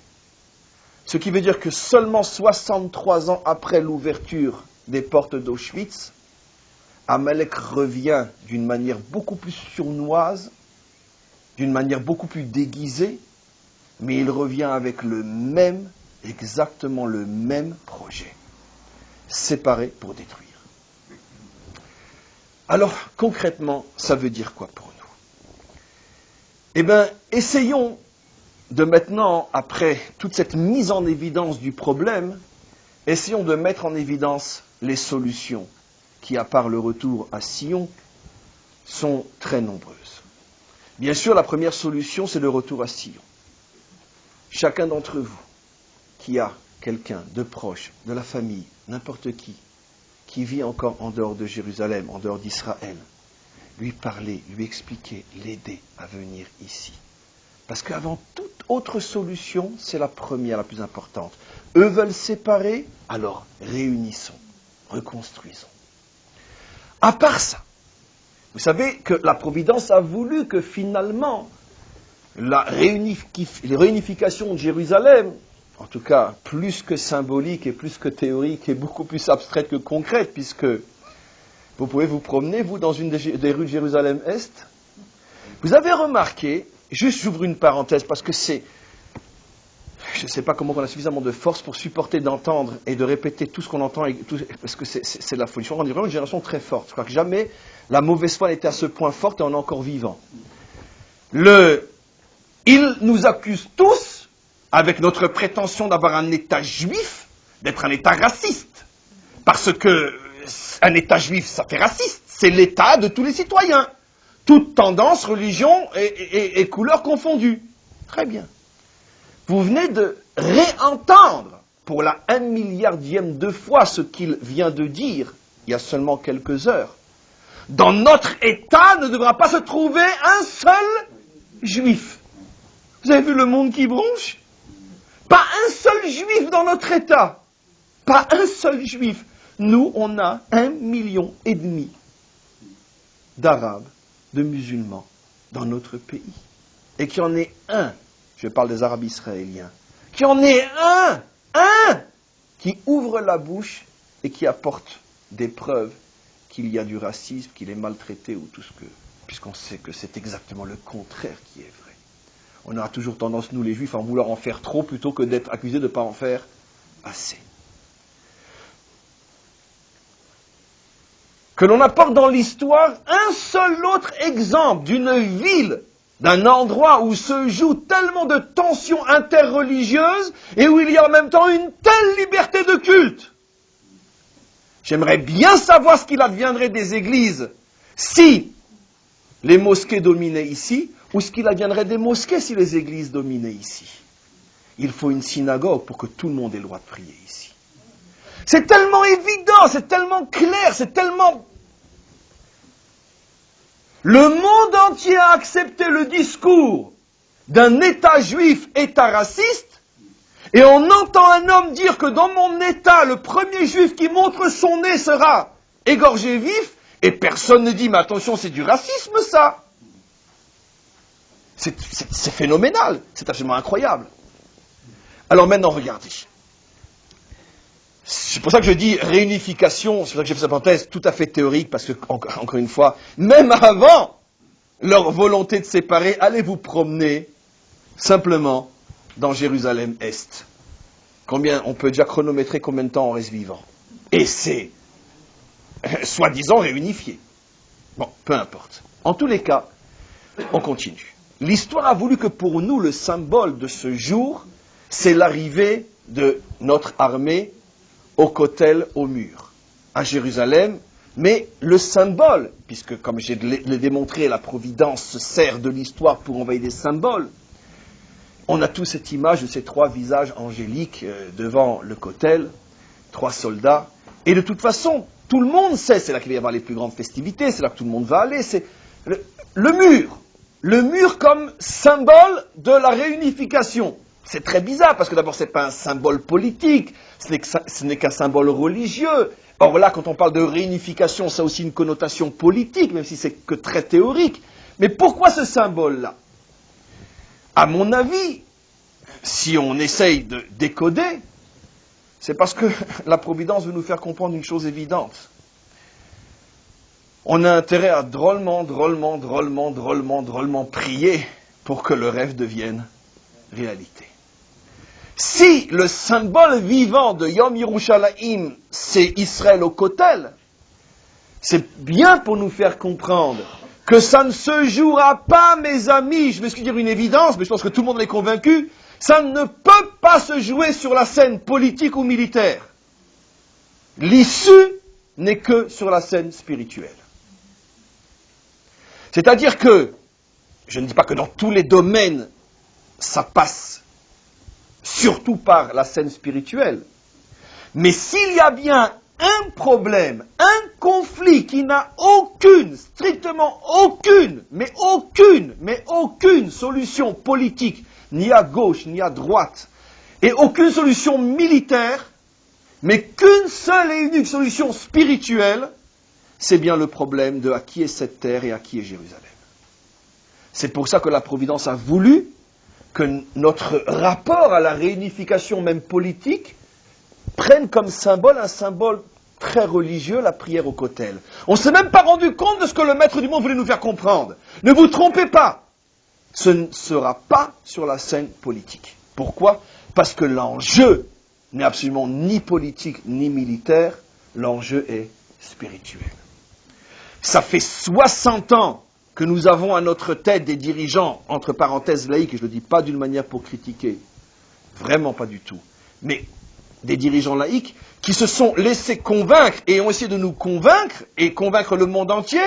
Ce qui veut dire que seulement 63 ans après l'ouverture des portes d'Auschwitz, Amalek revient d'une manière beaucoup plus sournoise, d'une manière beaucoup plus déguisée, mais il revient avec le même, exactement le même projet. Séparer pour détruire. Alors, concrètement, ça veut dire quoi pour nous? Eh bien, essayons de maintenant, après toute cette mise en évidence du problème, essayons de mettre en évidence les solutions qui, à part le retour à Sion, sont très nombreuses. Bien sûr, la première solution, c'est le retour à Sion. Chacun d'entre vous qui a quelqu'un de proche, de la famille, n'importe qui vit encore en dehors de Jérusalem, en dehors d'Israël, lui parler, lui expliquer, l'aider à venir ici. Parce qu'avant toute autre solution, c'est la première, la plus importante. Eux veulent séparer, alors réunissons, reconstruisons. À part ça, vous savez que la Providence a voulu que finalement, la réunification de Jérusalem, en tout cas plus que symbolique et plus que théorique et beaucoup plus abstraite que concrète, puisque vous pouvez vous promener, vous, dans une des rues de Jérusalem-Est, vous avez remarqué, juste j'ouvre une parenthèse, parce que c'est, je ne sais pas comment on a suffisamment de force pour supporter d'entendre et de répéter tout ce qu'on entend, parce que c'est de la folie. Je crois qu'on est vraiment une génération très forte. Je crois que jamais la mauvaise foi n'était à ce point forte et on est encore vivant. Ils nous accusent tous, avec notre prétention d'avoir un État juif, d'être un État raciste. Parce que un État juif, ça fait raciste. C'est l'État de tous les citoyens. Toute tendance, religion et couleur confondues. Très bien. Vous venez de réentendre pour la 1 milliardième de fois ce qu'il vient de dire il y a seulement quelques heures, dans notre État ne devra pas se trouver un seul juif. Vous avez vu le monde qui bronche? Pas un seul juif dans notre État. Pas un seul juif. Nous, on a 1,5 million d'Arabes, de musulmans dans notre pays. Et qu'il y en ait un, je parle des Arabes israéliens, qu'il y en ait un qui ouvre la bouche et qui apporte des preuves qu'il y a du racisme, qu'il est maltraité ou tout ce que... Puisqu'on sait que c'est exactement le contraire qui est vrai. On aura toujours tendance, nous les Juifs, à vouloir en faire trop plutôt que d'être accusés de ne pas en faire assez. Que l'on apporte dans l'histoire un seul autre exemple d'une ville, d'un endroit où se joue tellement de tensions interreligieuses et où il y a en même temps une telle liberté de culte. J'aimerais bien savoir ce qu'il adviendrait des églises si les mosquées dominaient ici, ou ce qu'il adviendrait des mosquées si les églises dominaient ici. Il faut une synagogue pour que tout le monde ait le droit de prier ici. C'est tellement évident, c'est tellement clair, c'est tellement... Le monde entier a accepté le discours d'un État juif, État raciste, et on entend un homme dire que dans mon État, le premier juif qui montre son nez sera égorgé vif, et personne ne dit, mais attention, c'est du racisme ça. C'est phénoménal, c'est absolument incroyable. Alors maintenant, regardez. C'est pour ça que je dis réunification, c'est pour ça que j'ai fait cette parenthèse tout à fait théorique, parce que, encore une fois, même avant leur volonté de séparer, allez vous promener simplement dans Jérusalem-Est. Combien, on peut déjà chronométrer combien de temps on reste vivant. Et c'est, soi-disant, réunifié. Bon, peu importe. En tous les cas, on continue. L'histoire a voulu que pour nous, le symbole de ce jour, c'est l'arrivée de notre armée au Kotel, au mur, à Jérusalem, mais le symbole, puisque comme je l'ai démontré, la providence se sert de l'histoire pour envoyer des symboles, on a tous cette image de ces trois visages angéliques devant le Kotel, trois soldats, et de toute façon, tout le monde sait, c'est là qu'il va y avoir les plus grandes festivités, c'est là que tout le monde va aller, c'est le mur comme symbole de la réunification. C'est très bizarre, parce que d'abord, ce n'est pas un symbole politique, ce n'est qu'un symbole religieux. Or là, quand on parle de réunification, ça a aussi une connotation politique, même si c'est que très théorique. Mais pourquoi ce symbole-là? À mon avis, si on essaye de décoder, c'est parce que la Providence veut nous faire comprendre une chose évidente. On a intérêt à drôlement prier pour que le rêve devienne réalité. Si le symbole vivant de Yom Yerushalayim, c'est Israël au Kotel, c'est bien pour nous faire comprendre que ça ne se jouera pas, mes amis, je m'excuse de dire une évidence, mais je pense que tout le monde en est convaincu, ça ne peut pas se jouer sur la scène politique ou militaire. L'issue n'est que sur la scène spirituelle. C'est-à-dire que, je ne dis pas que dans tous les domaines, ça passe surtout par la scène spirituelle, mais s'il y a bien un problème, un conflit qui n'a strictement aucune solution politique, ni à gauche, ni à droite, et aucune solution militaire, mais qu'une seule et unique solution spirituelle, c'est bien le problème de à qui est cette terre et à qui est Jérusalem. C'est pour ça que la Providence a voulu que notre rapport à la réunification même politique prenne comme symbole un symbole très religieux, la prière au Kotel. On ne s'est même pas rendu compte de ce que le maître du monde voulait nous faire comprendre. Ne vous trompez pas, ce ne sera pas sur la scène politique. Pourquoi? Parce que l'enjeu n'est absolument ni politique ni militaire, l'enjeu est spirituel. Ça fait 60 ans que nous avons à notre tête des dirigeants, entre parenthèses laïcs, et je ne le dis pas d'une manière pour critiquer, vraiment pas du tout, mais des dirigeants laïcs qui se sont laissés convaincre et ont essayé de nous convaincre et convaincre le monde entier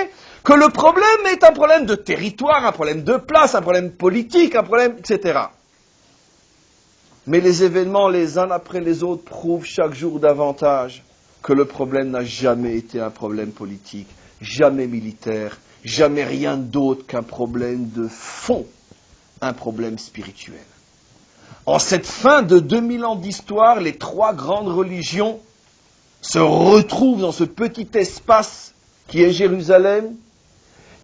que le problème est un problème de territoire, un problème de place, un problème politique, un problème, etc. Mais les événements, les uns après les autres, prouvent chaque jour davantage que le problème n'a jamais été un problème politique, jamais militaire, jamais rien d'autre qu'un problème de fond, un problème spirituel. En cette fin de 2000 ans d'histoire, les trois grandes religions se retrouvent dans ce petit espace qui est Jérusalem,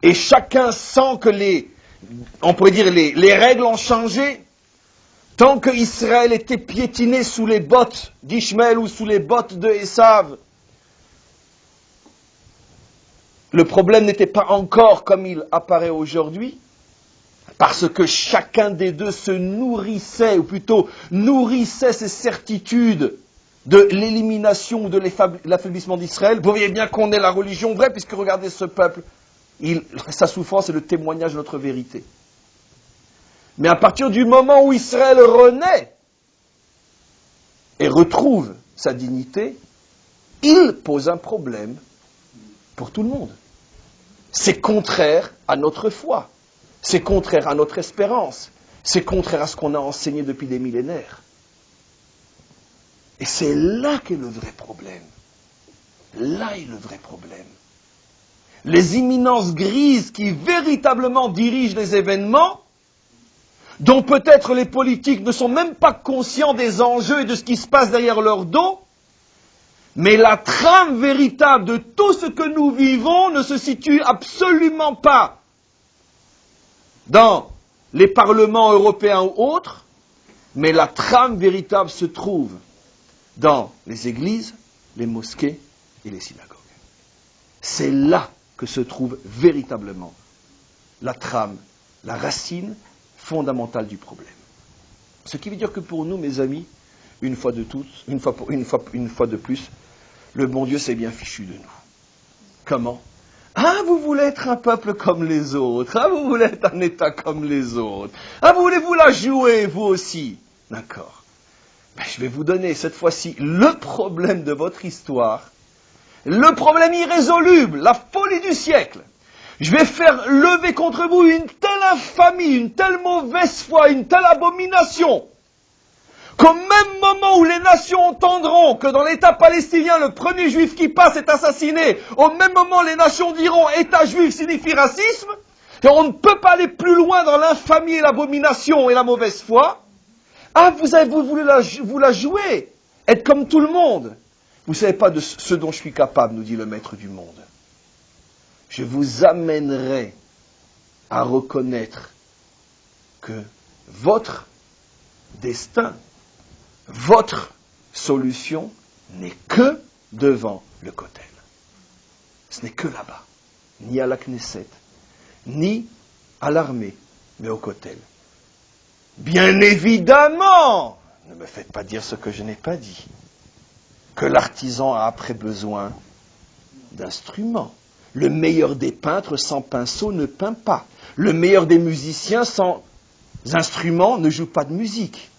et chacun sent que les règles ont changé. Tant que Israël était piétiné sous les bottes d'Ishmaël ou sous les bottes de Esav, le problème n'était pas encore comme il apparaît aujourd'hui, parce que chacun des deux se nourrissait, ou plutôt nourrissait ses certitudes de l'élimination ou de l'affaiblissement d'Israël. Vous voyez bien qu'on est la religion vraie, puisque regardez ce peuple, sa souffrance est le témoignage de notre vérité. Mais à partir du moment où Israël renaît et retrouve sa dignité, il pose un problème pour tout le monde. C'est contraire à notre foi, c'est contraire à notre espérance, c'est contraire à ce qu'on a enseigné depuis des millénaires. Et c'est là qu'est le vrai problème. Là est le vrai problème. Les imminences grises qui véritablement dirigent les événements, dont peut-être les politiques ne sont même pas conscients des enjeux et de ce qui se passe derrière leur dos, mais la trame véritable de tout ce que nous vivons ne se situe absolument pas dans les parlements européens ou autres, mais la trame véritable se trouve dans les églises, les mosquées et les synagogues. C'est là que se trouve véritablement la trame, la racine fondamentale du problème. Ce qui veut dire que pour nous, mes amis, une fois de plus, le bon Dieu s'est bien fichu de nous. Comment? Ah, vous voulez être un peuple comme les autres. Ah, vous voulez être un État comme les autres. Ah, vous voulez vous la jouer, vous aussi. D'accord. Ben, je vais vous donner cette fois-ci le problème de votre histoire, le problème irrésoluble, la folie du siècle. Je vais faire lever contre vous une telle infamie, une telle mauvaise foi, une telle abomination, qu'au même moment où les nations entendront que dans l'État palestinien, le premier juif qui passe est assassiné, au même moment les nations diront État juif signifie racisme, et on ne peut pas aller plus loin dans l'infamie et l'abomination et la mauvaise foi. Ah, vous voulez vous la jouer, être comme tout le monde. Vous ne savez pas de ce dont je suis capable, nous dit le maître du monde. Je vous amènerai à reconnaître que votre destin, votre solution n'est que devant le Kotel. Ce n'est que là-bas, ni à la Knesset, ni à l'armée, mais au Kotel. Bien évidemment, ne me faites pas dire ce que je n'ai pas dit, que l'artisan a après besoin d'instruments. Le meilleur des peintres sans pinceau ne peint pas. Le meilleur des musiciens sans instruments ne joue pas de musique.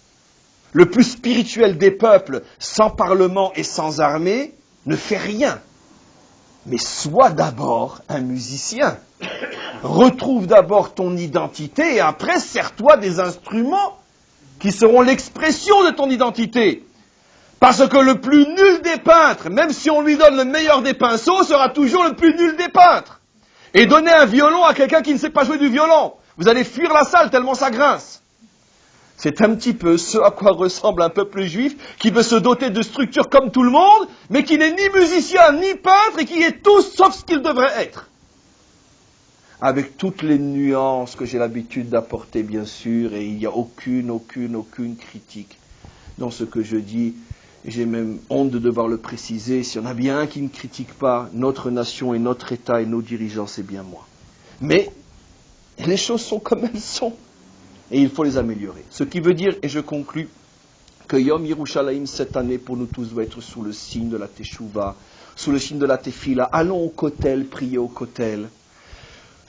Le plus spirituel des peuples sans parlement et sans armée ne fait rien. Mais sois d'abord un musicien. Retrouve d'abord ton identité et après sers-toi des instruments qui seront l'expression de ton identité. Parce que le plus nul des peintres, même si on lui donne le meilleur des pinceaux, sera toujours le plus nul des peintres. Et donner un violon à quelqu'un qui ne sait pas jouer du violon, vous allez fuir la salle tellement ça grince. C'est un petit peu ce à quoi ressemble un peuple juif qui veut se doter de structures comme tout le monde, mais qui n'est ni musicien ni peintre et qui est tout sauf ce qu'il devrait être. Avec toutes les nuances que j'ai l'habitude d'apporter, bien sûr, et il n'y a aucune critique dans ce que je dis. J'ai même honte de devoir le préciser. S'il y en a bien un qui ne critique pas notre nation et notre État et nos dirigeants, c'est bien moi. Mais les choses sont comme elles sont. Et il faut les améliorer. Ce qui veut dire, et je conclus, que Yom Yerushalayim cette année pour nous tous doit être sous le signe de la Teshuvah, sous le signe de la Tefila. Allons au Kotel, prier au Kotel.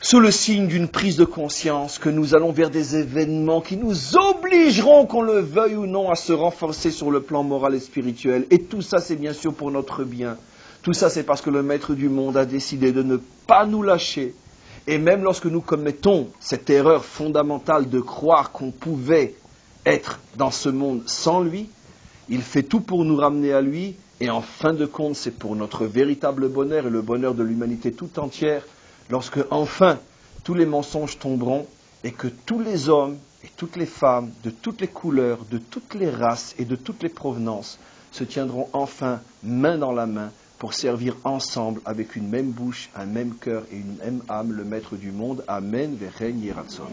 Sous le signe d'une prise de conscience que nous allons vers des événements qui nous obligeront, qu'on le veuille ou non, à se renforcer sur le plan moral et spirituel. Et tout ça, c'est bien sûr pour notre bien. Tout ça, c'est parce que le Maître du monde a décidé de ne pas nous lâcher. Et même lorsque nous commettons cette erreur fondamentale de croire qu'on pouvait être dans ce monde sans lui, Il fait tout pour nous ramener à lui, et en fin de compte, c'est pour notre véritable bonheur et le bonheur de l'humanité tout entière, lorsque enfin tous les mensonges tomberont et que tous les hommes et toutes les femmes, de toutes les couleurs, de toutes les races et de toutes les provenances, se tiendront enfin main dans la main pour servir ensemble avec une même bouche, un même cœur et une même âme le Maître du monde. Amen, Vechen Yeratzon.